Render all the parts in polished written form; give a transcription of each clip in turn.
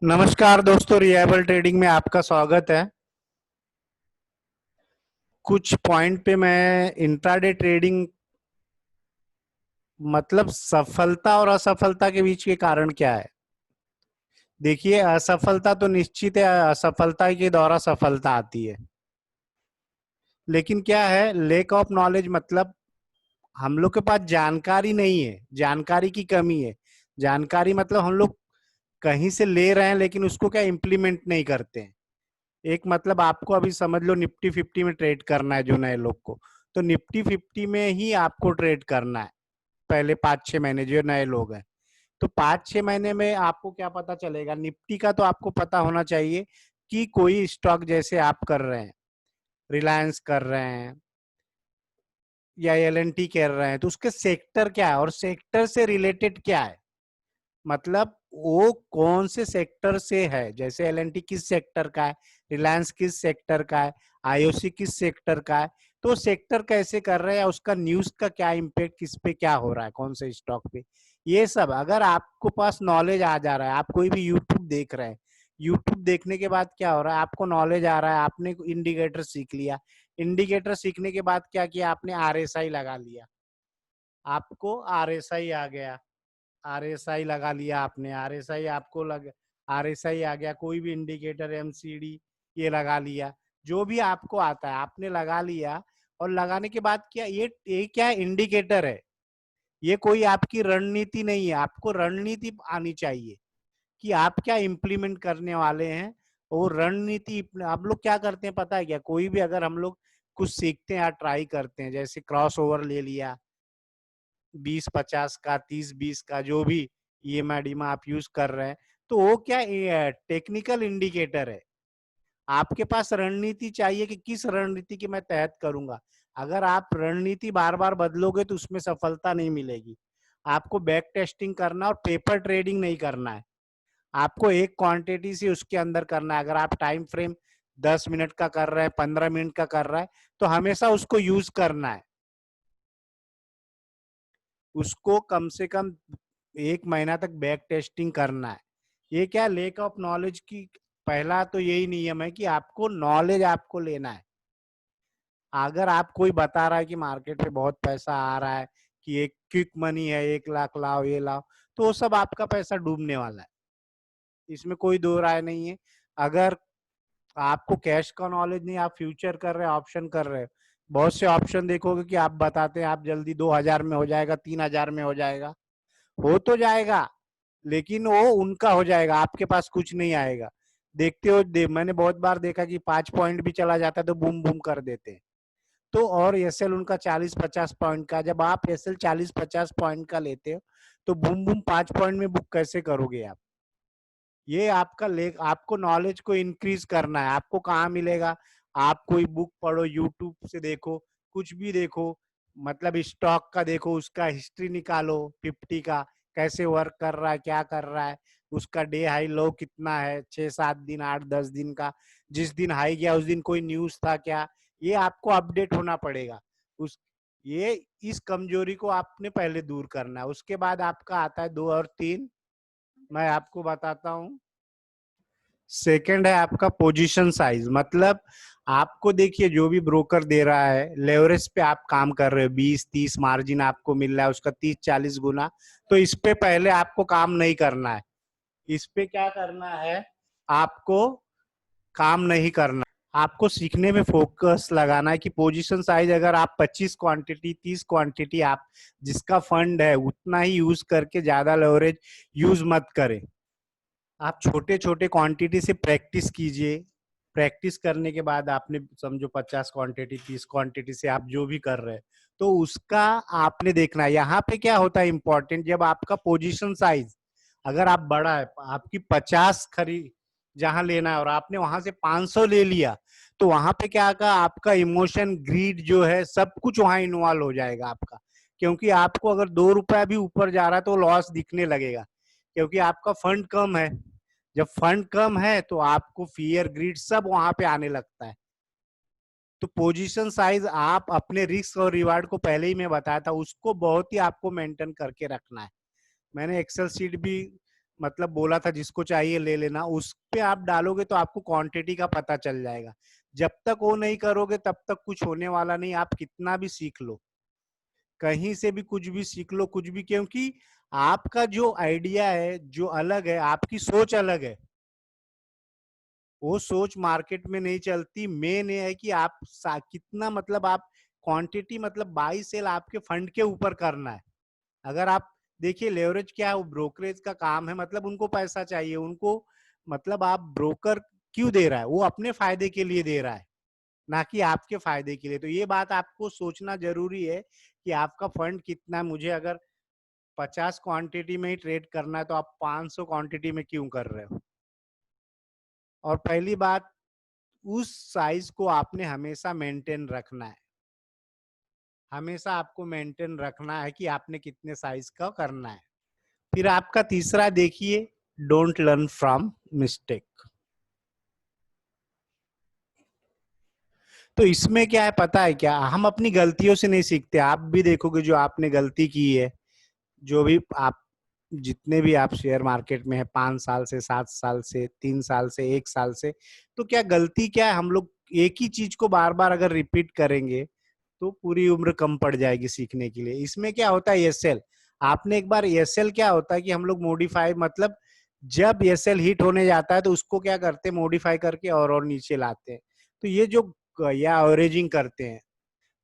नमस्कार दोस्तों, reliable trading में आपका स्वागत है। कुछ पॉइंट पे मैं इंट्राडे ट्रेडिंग मतलब सफलता और असफलता के बीच के कारण क्या है। देखिए, असफलता तो निश्चित है, असफलता के द्वारा सफलता आती है। लेकिन क्या है, लेक ऑफ नॉलेज मतलब हम लोग के पास जानकारी नहीं है, जानकारी की कमी है। जानकारी मतलब हम लोग कहीं से ले रहे हैं लेकिन उसको क्या इम्प्लीमेंट नहीं करते हैं। एक मतलब आपको अभी समझ लो निफ्टी 50 में ट्रेड करना है जो नए लोग को, तो निफ्टी 50 में ही आपको ट्रेड करना है पहले 5-6 महीने जो नए लोग हैं। तो 5-6 महीने में आपको क्या पता चलेगा, निफ्टी का तो आपको पता होना चाहिए कि कोई स्टॉक जैसे आप कर रहे हैं, रिलायंस कर रहे हैं या एल&टी कर रहे हैं, तो उसके सेक्टर क्या है और सेक्टर से रिलेटेड क्या है। मतलब वो कौन से सेक्टर से है, जैसे एल&टी किस सेक्टर का है, रिलायंस किस सेक्टर का है, आईओसी किस सेक्टर का है। तो सेक्टर कैसे कर रहे हैं, उसका न्यूज का क्या इम्पैक्ट, किस पे क्या हो रहा है, कौन से स्टॉक पे। ये सब अगर आपको पास नॉलेज आ जा रहा है, आप कोई भी यूट्यूब देख रहे हैं, यूट्यूब देखने के बाद क्या हो रहा है, आपको नॉलेज आ रहा है, आपने इंडिकेटर सीख लिया। इंडिकेटर सीखने के बाद क्या किया आपने, आरएसआई लगा लिया, आपको आरएसआई आ गया। आरएसआई लगा लिया आपने, आरएसआई आपको लग आरएसआई आ गया, कोई भी इंडिकेटर एमसीडी ये लगा लिया, जो भी आपको आता है आपने लगा लिया। और लगाने के बाद क्या, ये क्या इंडिकेटर है, ये कोई आपकी रणनीति नहीं है। आपको रणनीति आनी चाहिए कि आप क्या इम्प्लीमेंट करने वाले हैं। और रणनीति आप लोग क्या करते हैं पता है क्या, कोई भी अगर हम लोग कुछ सीखते हैं या ट्राई करते हैं, जैसे क्रॉस ओवर ले लिया 20-50 का, 30-20 का, जो भी ईएमआईडी में आप यूज कर रहे हैं, तो वो क्या टेक्निकल इंडिकेटर है। आपके पास रणनीति चाहिए कि किस रणनीति के मैं तहत करूंगा। अगर आप रणनीति बार बार बदलोगे तो उसमें सफलता नहीं मिलेगी। आपको बैक टेस्टिंग करना और पेपर ट्रेडिंग नहीं करना है। आपको एक क्वांटिटी से उसके अंदर करना है। अगर आप टाइम फ्रेम 10 मिनट का कर रहे हैं, 15 मिनट का कर रहा है, तो हमेशा उसको यूज करना है। उसको कम से कम 1 महीना तक बैक टेस्टिंग करना है। ये क्या, लेक ऑफ नॉलेज की पहला तो यही नियम है कि आपको नॉलेज आपको लेना है। अगर आप कोई बता रहा है कि मार्केट में बहुत पैसा आ रहा है, कि एक क्विक मनी है, 1 लाख लाओ ये लाओ, तो वो सब आपका पैसा डूबने वाला है, इसमें कोई दो राय नहीं है। अगर आपको कैश का नॉलेज नहीं, आप फ्यूचर कर रहे हैं, ऑप्शन कर रहे हैं, बहुत से ऑप्शन देखोगे कि आप बताते हैं आप जल्दी 2,000 में हो जाएगा, 3,000 में हो जाएगा, हो तो जाएगा, लेकिन वो उनका हो जाएगा, आपके पास कुछ नहीं आएगा। देखते हो मैंने बहुत बार देखा कि 5 पॉइंट भी चला जाता है तो बूम बूम कर देते हैं। तो और एसएल उनका 40-50 पॉइंट का, जब आप एसएल 40-50 पॉइंट का लेते हो तो बूम बूम 5 पॉइंट में बुक कैसे करोगे आप। ये आपका लेख, आपको नॉलेज को इंक्रीज करना है। आपको कहाँ मिलेगा, आप कोई बुक पढ़ो, यूट्यूब से देखो, कुछ भी देखो, मतलब स्टॉक का देखो, उसका हिस्ट्री निकालो 50 का, कैसे वर्क कर रहा है, क्या कर रहा है, उसका डे हाई लो कितना है, 6-7 दिन, 8-10 दिन का, जिस दिन हाई गया उस दिन कोई न्यूज था क्या, ये आपको अपडेट होना पड़ेगा। उस ये इस कमजोरी को आपने पहले दूर करना है। उसके बाद आपका आता है 2 और 3, मैं आपको बताता हूँ। सेकंड है आपका पोजीशन साइज, मतलब आपको देखिए जो भी ब्रोकर दे रहा है, लेवरेज पे आप काम कर रहे हो, 20-30 मार्जिन आपको मिल रहा है, उसका 30-40 गुना, तो इस पे पहले आपको काम नहीं करना है। इस पे क्या करना है, आपको काम नहीं करना, आपको सीखने में फोकस लगाना है कि पोजीशन साइज अगर आप 25 क्वांटिटी 30 क्वांटिटी आप जिसका फंड है उतना ही यूज करके ज्यादा लेवरेज यूज मत करें। आप छोटे छोटे क्वांटिटी से प्रैक्टिस कीजिए। प्रैक्टिस करने के बाद आपने समझो 50 क्वांटिटी 30 क्वांटिटी से आप जो भी कर रहे हैं, तो उसका आपने देखना है। यहाँ पे क्या होता है इंपॉर्टेंट, जब आपका पोजीशन साइज अगर आप बड़ा है, आपकी 50 खरीद जहां लेना है और आपने वहां से 500 ले लिया, तो वहां पे क्या का आपका इमोशन ग्रीड जो है सब कुछ वहां इन्वॉल्व हो जाएगा आपका। क्योंकि आपको अगर 2 रुपया भी ऊपर जा रहा है तो लॉस दिखने लगेगा, क्योंकि आपका फंड कम है। जब फंड कम है तो आपको फियर ग्रीड सब वहां पे आने लगता है। तो पोजीशन साइज आप अपने रिस्क और रिवार्ड को पहले ही मैं बताया था, उसको बहुत ही आपको मेंटेन करके रखना है। मैंने एक्सेल शीट भी मतलब बोला था जिसको चाहिए ले लेना, उस पे आप डालोगे तो आपको क्वांटिटी का पता चल जाएगा। जब तक वो नहीं करोगे तब तक कुछ होने वाला नहीं। आप कितना भी सीख लो, कहीं से भी कुछ भी सीख लो, कुछ भी, क्योंकि आपका जो आइडिया है जो अलग है, आपकी सोच अलग है, वो सोच मार्केट में नहीं चलती। मेन ये है कि आप कितना, मतलब आप क्वांटिटी, मतलब बाई सेल आपके फंड के ऊपर करना है। अगर आप देखिए लेवरेज क्या है, वो ब्रोकरेज का काम है, मतलब उनको पैसा चाहिए उनको, मतलब आप ब्रोकर क्यों दे रहा है, वो अपने फायदे के लिए दे रहा है, ना कि आपके फायदे के लिए। तो ये बात आपको सोचना जरूरी है कि आपका फंड कितना है। मुझे अगर 50 क्वांटिटी में ही ट्रेड करना है तो आप 500 क्वांटिटी में क्यों कर रहे हो। और पहली बात, उस साइज को आपने हमेशा मेंटेन रखना है। हमेशा आपको मेंटेन रखना है कि आपने कितने साइज का करना है। फिर आपका तीसरा देखिए, डोंट लर्न फ्रॉम मिस्टेक। तो इसमें क्या है पता है क्या, हम अपनी गलतियों से नहीं सीखते। आप भी देखोगे जो आपने गलती की है, जो भी आप, जितने भी आप शेयर मार्केट में है, 5 साल से, 7 साल से, 3 साल से, 1 साल से, तो क्या गलती क्या है, हम लोग एक ही चीज को बार बार अगर रिपीट करेंगे तो पूरी उम्र कम पड़ जाएगी सीखने के लिए। इसमें क्या होता है, एसएल, आपने एक बार, एसएल क्या होता है कि हम लोग मॉडिफाई, मतलब जब एसएल हिट होने जाता है तो उसको क्या करते हैं, मॉडिफाई करके और नीचे लाते हैं। तो ये जो या एवरेजिंग करते हैं,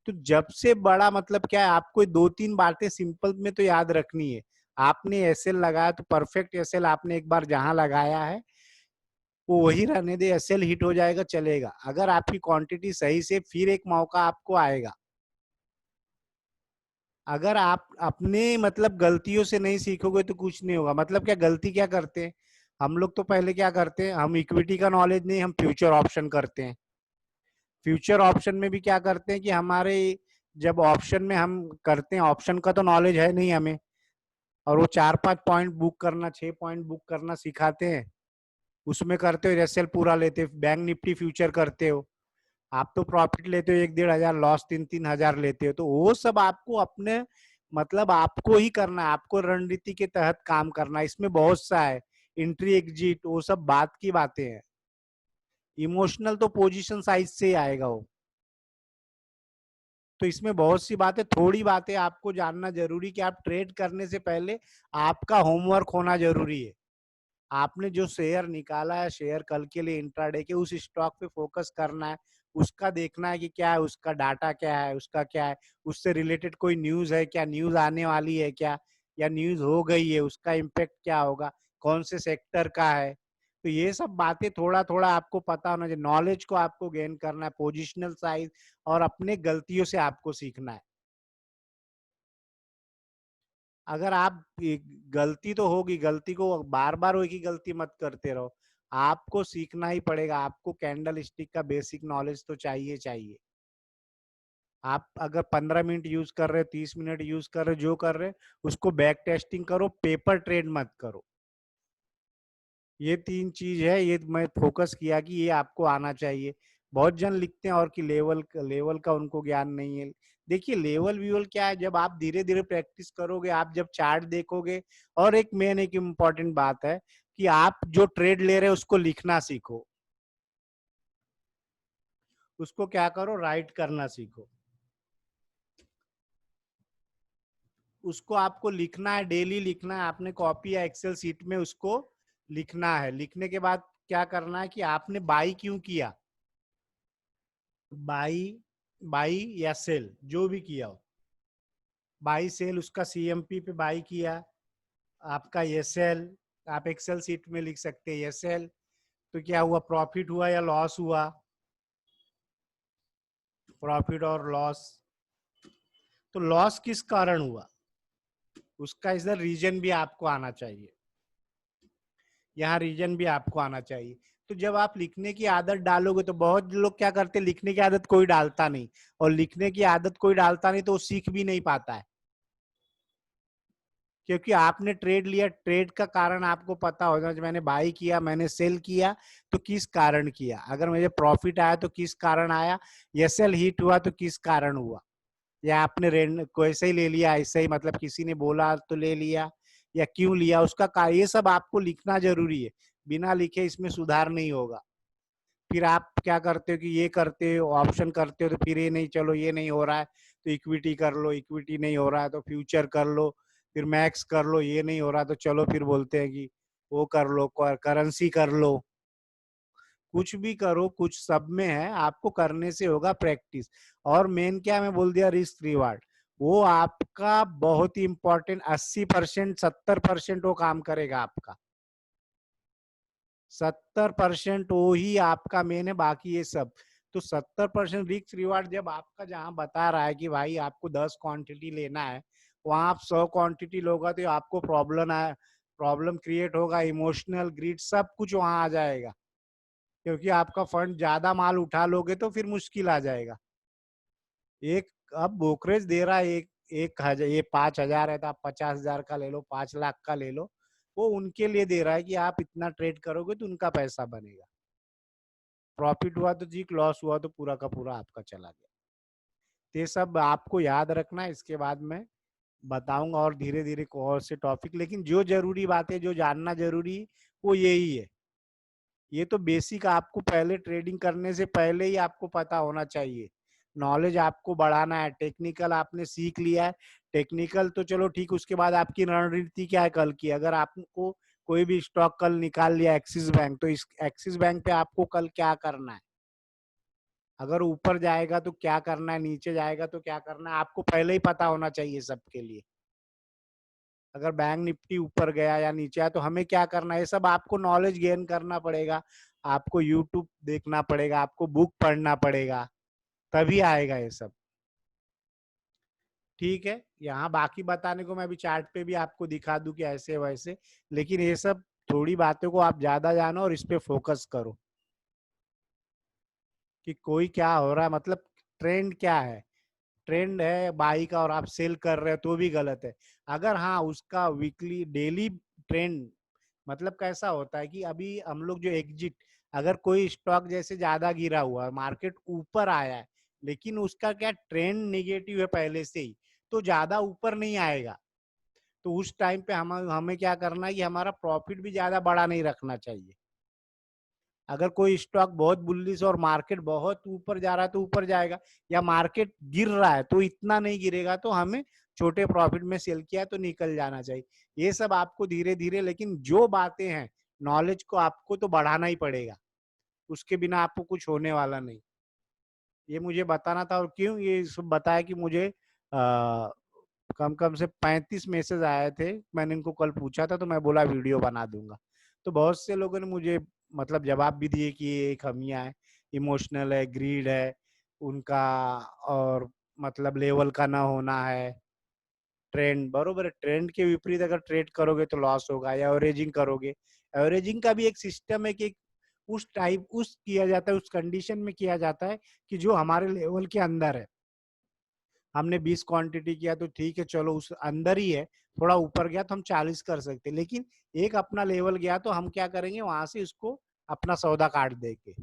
तो जब से बड़ा, मतलब क्या है, आपको 2-3 बातें सिंपल में तो याद रखनी है। आपने एसएल लगाया तो परफेक्ट एसएल आपने एक बार जहां लगाया है वो वही रहने दे, एसएल हिट हो जाएगा चलेगा। अगर आपकी क्वांटिटी सही से, फिर एक मौका आपको आएगा। अगर आप अपने, मतलब गलतियों से नहीं सीखोगे तो कुछ नहीं होगा। मतलब क्या, गलती क्या करते हैं हम लोग, तो पहले क्या करते हैं, हम इक्विटी का नॉलेज नहीं, हम फ्यूचर ऑप्शन करते हैं। फ्यूचर ऑप्शन में भी क्या करते हैं कि हमारे, जब ऑप्शन में हम करते हैं, ऑप्शन का तो नॉलेज है नहीं हमें, और वो 4-5 पॉइंट बुक करना, 6 पॉइंट बुक करना सिखाते हैं, उसमें करते हो एसएल पूरा लेते हो। बैंक निफ्टी फ्यूचर करते हो, आप तो प्रॉफिट लेते हो 1-1.5 हजार, लॉस 3-3 हजार लेते हो। तो वो सब आपको अपने, मतलब आपको ही करना है, आपको रणनीति के तहत काम करना है। इसमें बहुत सा है, एंट्री एग्जिट, वो सब बात की बातें हैं। इमोशनल तो पोजीशन साइज से ही आएगा वो। तो इसमें बहुत सी बातें, थोड़ी बातें आपको जानना जरूरी कि आप ट्रेड करने से पहले आपका होमवर्क होना जरूरी है। आपने जो शेयर निकाला है, शेयर कल के लिए इंट्राडे के, उस स्टॉक पे फोकस करना है। उसका देखना है कि क्या है, उसका डाटा क्या है, उसका क्या है, उससे रिलेटेड कोई न्यूज है क्या, न्यूज आने वाली है क्या, या न्यूज हो गई है, उसका इम्पेक्ट क्या होगा, कौन से सेक्टर का है। तो ये सब बातें थोड़ा थोड़ा आपको पता होना चाहिए। नॉलेज को आपको गेन करना है, पोजिशनल साइज, और अपने गलतियों से आपको सीखना है। अगर आप, गलती तो होगी, गलती को बार बार एक ही गलती मत करते रहो। आपको सीखना ही पड़ेगा। आपको कैंडल स्टिक का बेसिक नॉलेज तो चाहिए चाहिए। आप अगर 15 मिनट यूज कर रहे हो, 30 मिनट यूज कर रहे हो, जो कर रहे हो उसको बैक टेस्टिंग करो, पेपर ट्रेड मत करो। ये 3 चीज है, ये मैं फोकस किया कि ये आपको आना चाहिए। बहुत जन लिखते हैं और कि लेवल लेवल का उनको ज्ञान नहीं है। देखिए लेवल व्यूवल क्या है, जब आप धीरे धीरे प्रैक्टिस करोगे, आप जब चार्ट देखोगे। और एक मेन, एक इम्पॉर्टेंट बात है कि आप जो ट्रेड ले रहे हो उसको लिखना सीखो। उसको क्या करो, राइट करना सीखो। उसको आपको लिखना है, डेली लिखना है। आपने कॉपी या एक्सेल सीट में उसको लिखना है। लिखने के बाद क्या करना है कि आपने बाई क्यों किया, बाई, बाई या सेल जो भी किया हो, बाई सेल, उसका सीएमपी पे बाई किया, आपका एसएल, आप एक्सेल सीट में लिख सकते हैं एसएल। तो क्या हुआ, प्रॉफिट हुआ या लॉस हुआ, प्रॉफिट और लॉस। तो लॉस किस कारण हुआ, उसका इधर रीजन भी आपको आना चाहिए। यहाँ रीजन भी आपको आना चाहिए। तो जब आप लिखने की आदत डालोगे, तो बहुत लोग क्या करते हैं, लिखने की आदत कोई डालता नहीं, और लिखने की आदत कोई डालता नहीं तो वो सीख भी नहीं पाता है। क्योंकि आपने ट्रेड लिया, ट्रेड का कारण आपको पता होगा, मैंने बाई किया, मैंने सेल किया, तो किस कारण किया, अगर मुझे प्रॉफिट आया तो किस कारण आया, एसएल हिट हुआ तो किस कारण हुआ, या आपने रेंड को ऐसे ही ले लिया, ऐसे ही, मतलब किसी ने बोला तो ले लिया, या क्यों लिया, उसका ये सब आपको लिखना जरूरी है। बिना लिखे इसमें सुधार नहीं होगा। फिर आप क्या करते हो कि ये करते हो, ऑप्शन करते हो, तो फिर ये नहीं, चलो ये नहीं हो रहा है तो इक्विटी कर लो, इक्विटी नहीं हो रहा है तो फ्यूचर कर लो, फिर मैक्स कर लो, ये नहीं हो रहा तो चलो फिर बोलते हैं कि वो कर लो, करेंसी कर लो। कुछ भी करो, कुछ सब में है, आपको करने से होगा प्रैक्टिस। और मेन क्या मैं बोल दिया, रिस्क रिवार्ड, वो आपका बहुत ही इंपॉर्टेंट, 80% 70% वो काम करेगा आपका। 70% वो ही आपका मेन है, बाकी ये सब तो 70% रिस्क रिवार्ड जब आपका जहां बता रहा है कि भाई आपको 10 क्वांटिटी लेना है, वहां आप 100 क्वांटिटी लोगे तो आपको प्रॉब्लम क्रिएट होगा, इमोशनल ग्रीड सब कुछ वहां आ जाएगा। क्योंकि आपका फंड ज्यादा माल उठा लोगे तो फिर मुश्किल आ जाएगा। एक अब ब्रोकरेज दे रहा है, एक हजार, ये 5,000 है तो आप 50,000 का ले लो, 5 लाख का ले लो, वो उनके लिए दे रहा है कि आप इतना ट्रेड करोगे तो उनका पैसा बनेगा। प्रॉफिट हुआ तो ठीक, लॉस हुआ तो पूरा का पूरा आपका चला गया। तो ये सब आपको याद रखना है। इसके बाद मैं बताऊंगा और धीरे धीरे और से टॉपिक, लेकिन जो जरूरी बातें जो जानना जरूरी है वो यही है। ये तो बेसिक आपको पहले ट्रेडिंग करने से पहले ही आपको पता होना चाहिए। नॉलेज आपको बढ़ाना है, टेक्निकल आपने सीख लिया है, टेक्निकल तो चलो ठीक, उसके बाद आपकी रणनीति क्या है कल की। अगर आपको कोई भी स्टॉक कल निकाल लिया एक्सिस बैंक, तो इस एक्सिस बैंक पे आपको कल क्या करना है, अगर ऊपर जाएगा तो क्या करना है, नीचे जाएगा तो क्या करना है, आपको पहले ही पता होना चाहिए सबके लिए। अगर बैंक निफ्टी ऊपर गया या नीचे आया तो हमें क्या करना है, ये सब आपको नॉलेज गेन करना पड़ेगा। आपको यूट्यूब देखना पड़ेगा, आपको बुक पढ़ना पड़ेगा, तभी आएगा ये सब। ठीक है, यहाँ बाकी बताने को मैं अभी चार्ट पे भी आपको दिखा दूं कि ऐसे वैसे, लेकिन ये सब थोड़ी बातों को आप ज्यादा जानो और इस पे फोकस करो कि कोई क्या हो रहा है, मतलब ट्रेंड क्या है। ट्रेंड है बाई का और आप सेल कर रहे हो तो भी गलत है। अगर हाँ उसका वीकली डेली ट्रेंड, मतलब कैसा होता है कि अभी हम लोग जो एग्जिट, अगर कोई स्टॉक जैसे ज्यादा गिरा हुआ है, मार्केट ऊपर आया है, लेकिन उसका क्या ट्रेंड निगेटिव है पहले से ही, तो ज्यादा ऊपर नहीं आएगा। तो उस टाइम पे हमें क्या करना है कि हमारा प्रॉफिट भी ज्यादा बड़ा नहीं रखना चाहिए। अगर कोई स्टॉक बहुत बुलिश और मार्केट बहुत ऊपर जा रहा है तो ऊपर जाएगा, या मार्केट गिर रहा है तो इतना नहीं गिरेगा, तो हमें छोटे प्रॉफिट में सेल किया तो निकल जाना चाहिए। ये सब आपको धीरे धीरे, लेकिन जो बातें हैं नॉलेज को आपको तो बढ़ाना ही पड़ेगा, उसके बिना आपको कुछ होने वाला नहीं। ये मुझे बताना था। और क्यों ये सब बताया कि मुझे कम कम से 35 मैसेज आए थे, मैंने इनको कल पूछा था तो मैं बोला वीडियो बना दूंगा। तो बहुत से लोगों ने मुझे मतलब जवाब भी दिए कि ये खामियां है, इमोशनल है, ग्रीड है उनका, और मतलब लेवल का ना होना है, ट्रेंड बरोबर है, ट्रेंड के विपरीत अगर ट्रेड करोगे तो लॉस होगा, या एवरेजिंग करोगे। एवरेजिंग का भी एक सिस्टम है कि उस टाइप उस किया जाता है, उस कंडीशन में किया जाता है कि जो हमारे लेवल के अंदर है। हमने 20 क्वांटिटी किया तो ठीक है, चलो उस अंदर ही है, थोड़ा ऊपर गया तो हम 40 कर सकते, लेकिन एक अपना लेवल गया तो हम क्या करेंगे, वहां से उसको अपना सौदा काट देंगे।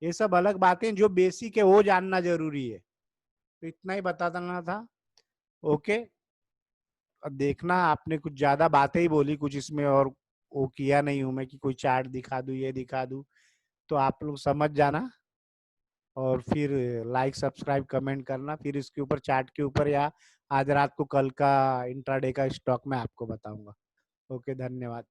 ये सब अलग बातें जो बेसिक है वो जानना जरूरी है। तो इतना ही बता देना था। ओके, अब देखना, आपने कुछ ज्यादा बातें ही बोली, कुछ इसमें और वो किया नहीं हूं मैं कि कोई चार्ट दिखा दूं, ये दिखा दूं, तो आप लोग समझ जाना। और फिर लाइक सब्सक्राइब कमेंट करना, फिर इसके ऊपर चार्ट के ऊपर, या आज रात को कल का इंट्राडे का स्टॉक मैं आपको बताऊंगा। ओके, धन्यवाद।